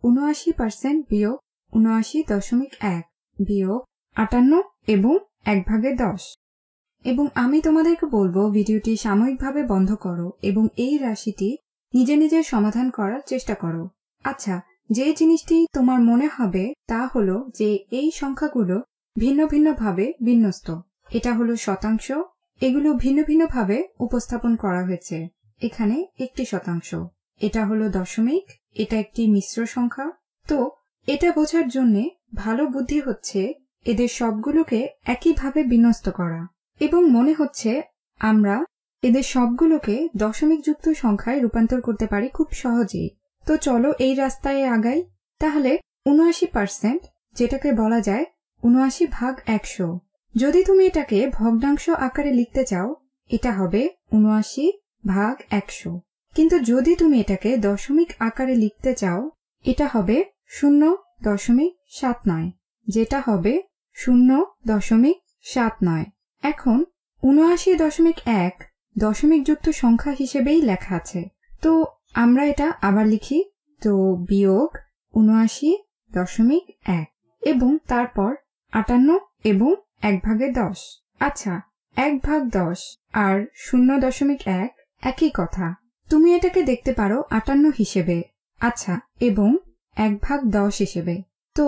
৭৯% বিয়োগ ৭৯.১ বিয়োগ ৫৮ এবং ১/১০। এবং আমি তোমাদেরকে বলবো ভিডিওটি সাময়িকভাবে বন্ধ করো এবং এই রাশিটি নিজে নিজে সমাধান করার চেষ্টা করো। আচ্ছা, যে জিনিসটি তোমার মনে হবে তা হলো যে এই সংখ্যাগুলো ভিন্ন ভিন্নভাবে বিন্যস্ত। এটা হলো শতাংশ, এগুলো ভিন্ন ভিন্নভাবে উপস্থাপন করা হয়েছে। এখানে ১%, এটা হলো দশমিক, এটা একটি মিশ্র সংখ্যা। তো এটা বোঝার জন্য ভালো বুদ্ধি হচ্ছে এদের সবগুলোকে একইভাবে বিন্যস্ত করা, এবং মনে হচ্ছে আমরা এদের সবগুলোকে দশমিক যুক্ত সংখ্যায় রূপান্তর করতে পারি খুব সহজেই। তো চলো এই রাস্তায় আগাই। তাহলে ৭৯%, যেটাকে বলা যায় ৭৯/১০০, যদি তুমি এটাকে ভগ্নাংশ আকারে লিখতে চাও এটা হবে ৭৯/১০০, কিন্তু যদি তুমি এটাকে দশমিক আকারে লিখতে চাও এটা হবে ০.৭৯, যেটা হবে ০.৭৯। এখন ৭৯.১ দশমিক যুক্ত সংখ্যা হিসেবেই লেখা আছে। তো আমরা এটা আবার লিখি। তো বিয়োগ ৭৯.১ এবং তারপর ৫৮ এবং ১/১০। আচ্ছা, ১/১০ আর ০.১ একই কথা। তুমি এটাকে দেখতে পারো ৫৮ হিসেবে, আচ্ছা, এবং ১/১০ হিসেবে। তো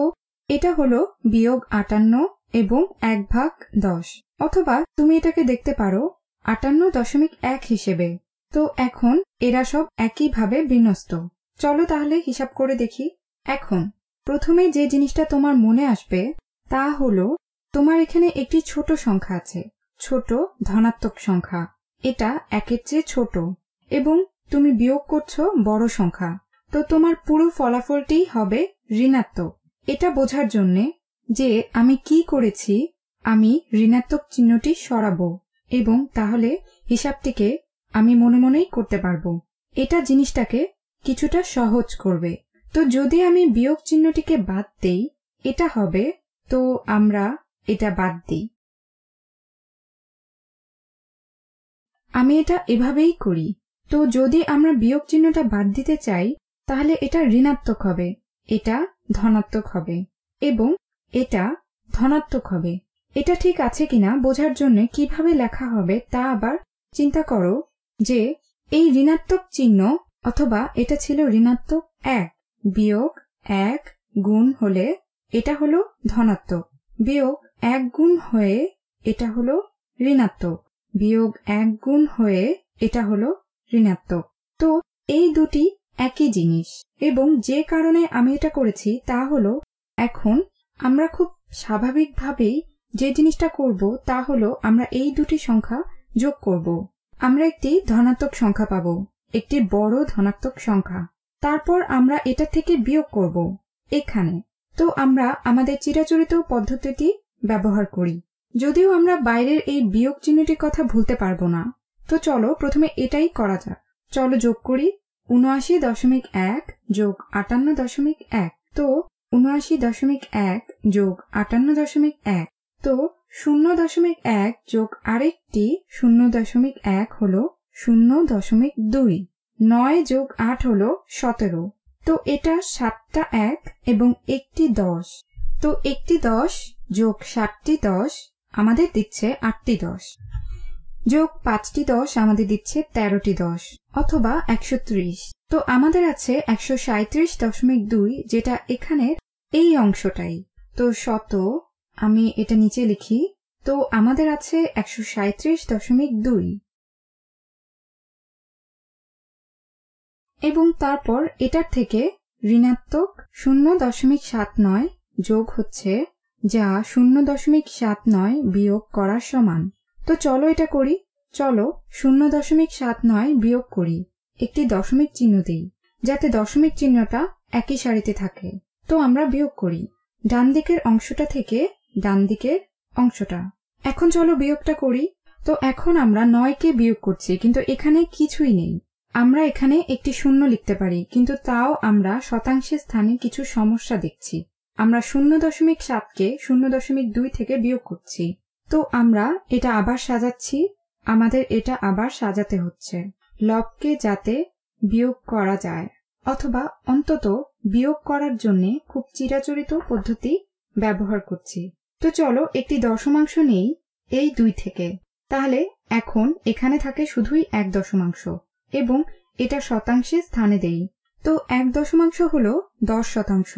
এটা হলো বিয়োগ ৫৮ এবং ১/১০, অথবা তুমি এটাকে দেখতে পারো ৫৮.১ হিসেবে। তো এখন এরা সব একইভাবে বিন্যস্ত। চলো তাহলে হিসাব করে দেখি। এখন প্রথমে যে জিনিসটা তোমার মনে আসবে তা হলো তোমার এখানে একটি ছোট সংখ্যা আছে, ছোট ধনাত্মক সংখ্যা। এটা ১-এর চেয়ে ছোট এবং তুমি বিয়োগ করছো বড় সংখ্যা। তো তোমার পুরো ফলাফলটি হবে ঋণাত্মক। এটা বোঝার জন্য যে আমি কি করেছি, আমি ঋণাত্মক চিহ্নটি সরাবো এবং তাহলে হিসাবটিকে আমি মনে মনেই করতে পারবো। এটা জিনিসটাকে কিছুটা সহজ করবে। তো যদি আমি বিয়োগ চিহ্নটিকে বাদ দেই এটা হবে, তো আমরা এটা বাদ দিই। আমি এটা এভাবেই করি। তো যদি আমরা বিয়োগ চিহ্নটা বাদ দিতে চাই তাহলে এটা ঋণাত্মক হবে, এটা ধনাত্মক হবে এবং এটা ধনাত্মক হবে। এটা ঠিক আছে কিনা বোঝার জন্য কিভাবে লেখা হবে তা আবার চিন্তা করো যে এই ঋণাত্মক চিহ্ন, অথবা এটা ছিল ঋণাত্মক ১ বিয়োগ ১ গুণ হলে এটা হলো ধনাত্মক, বিয়োগ ১ গুণ হয়ে এটা হলো ঋণাত্মক, বিয়োগ ১ গুণ হয়ে এটা হলো ঋণাত্মক। তো এই দুটি একই জিনিস, এবং যে কারণে আমি এটা করেছি তা হলো এখন আমরা খুব স্বাভাবিকভাবেই যে জিনিসটা করব তা হলো আমরা এই দুটি সংখ্যা যোগ করব। আমরা একটি ধনাত্মক সংখ্যা পাব, একটি বড় ধনাত্মক সংখ্যা। তারপর আমরা এটা থেকে বিয়োগ করব এখানে। তো আমরা আমাদের চিরাচরিত পদ্ধতিটি ব্যবহার করি, যদিও আমরা বাইরের এই বিয়োগ চিহ্নটির কথা ভুলতে পারবো না। তো চলো প্রথমে এটাই করা যাক। চলো যোগ করি। ৭৯.১ যোগ ৫৮.১। তো ৭৯.১ যোগ ৫৮.১। তো ০.১ যোগ আরেকটি ০.১ হলো ০.২। ৯ যোগ ৮ হলো ১৭। তো এটা ৭টা ১ এবং একটি ১০। তো একটি ১০ যোগ ৭টি ১০ আমাদের দিচ্ছে ৮টি ১০, যোগ ৫টি ১০ আমাদের দিচ্ছে ১৩টি ১০, অথবা ১৩০। তো আমাদের আছে ১৩৭.২, যেটা এখানের এই অংশটাই। তো শত, আমি এটা নিচে লিখি। তো আমাদের আছে ১৩৭.২ এবং তারপর এটার থেকে ঋণাত্মক ০.৭৯ যোগ হচ্ছে, যা ০.৭৯ বিয়োগ করার সমান। তো চলো এটা করি। চলো ০.৭৯ বিয়োগ করি, একটি দশমিক চিহ্ন দিই যাতে দশমিক চিহ্নটা একই সারিতে থাকে। তো আমরা বিয়োগ করি ডান দিকের অংশটা থেকে ডান দিকের অংশটা। এখন চলো বিয়োগটা করি। তো এখন আমরা ৯কে বিয়োগ করছি, কিন্তু এখানে কিছুই নেই। আমরা এখানে একটি শূন্য লিখতে পারি, কিন্তু তাও আমরা শতাংশের স্থানে কিছু সমস্যা দেখছি। আমরা ০.৭কে ০.২ থেকে বিয়োগ করছি। তো আমরা এটা আবার সাজাচ্ছি, আমাদের এটা আবার সাজাতে হচ্ছে লবকে যাতে বিয়োগ করা যায়, অথবা অন্তত বিয়োগ করার জন্য খুব চিরাচরিত পদ্ধতি ব্যবহার করছি। তো চলো একটি দশমাংশ নেই এই 2 থেকে। তাহলে এখন এখানে থাকে শুধুই 1 দশমাংশ এবং এটা শতাংশে স্থানে দেই। তো 1 দশমাংশ হলো 10 শতাংশ।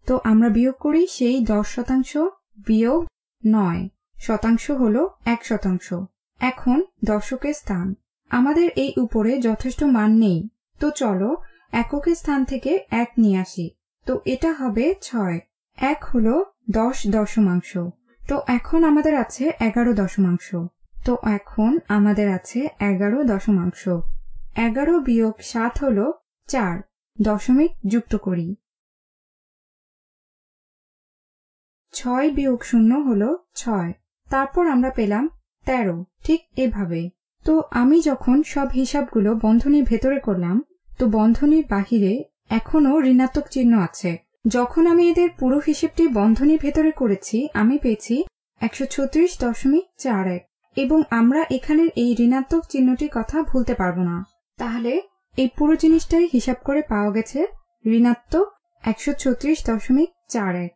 তো আমরা বিয়োগ করি সেই 10 শতাংশ বিয়োগ 9 শতাংশ হলো 1 শতাংশ। এখন দশকের স্থান, আমাদের এই উপরে যথেষ্ট মান নেই, তো চলো এককের স্থান থেকে 1 নিয়ে আসি। তো এটা হবে 6। 1 হলো 10 দশমাংশ। তো এখন আমাদের আছে 11 দশমাংশ। তো এখন আমাদের আছে 11 দশমাংশ। 11 বিয়োগ 7 হলো 4, দশমিক যুক্ত করি। 6 বিয়োগ 0 হলো 6, তারপর আমরা পেলাম 13, ঠিক এভাবে। তো আমি যখন সব হিসাবগুলো বন্ধনীর ভেতরে করলাম, তো বন্ধনীর বাহিরে এখনো ঋণাত্মক চিহ্ন আছে। যখন আমি এদের পুরো হিসেবটি বন্ধনীর ভেতরে করেছি, আমি পেয়েছি 136.41 এবং আমরা এখানের এই ঋণাত্মক চিহ্নটির কথা ভুলতে পারবো না। তাহলে এই পুরো জিনিসটাই হিসাব করে পাওয়া গেছে ঋণাত্মক 136.41।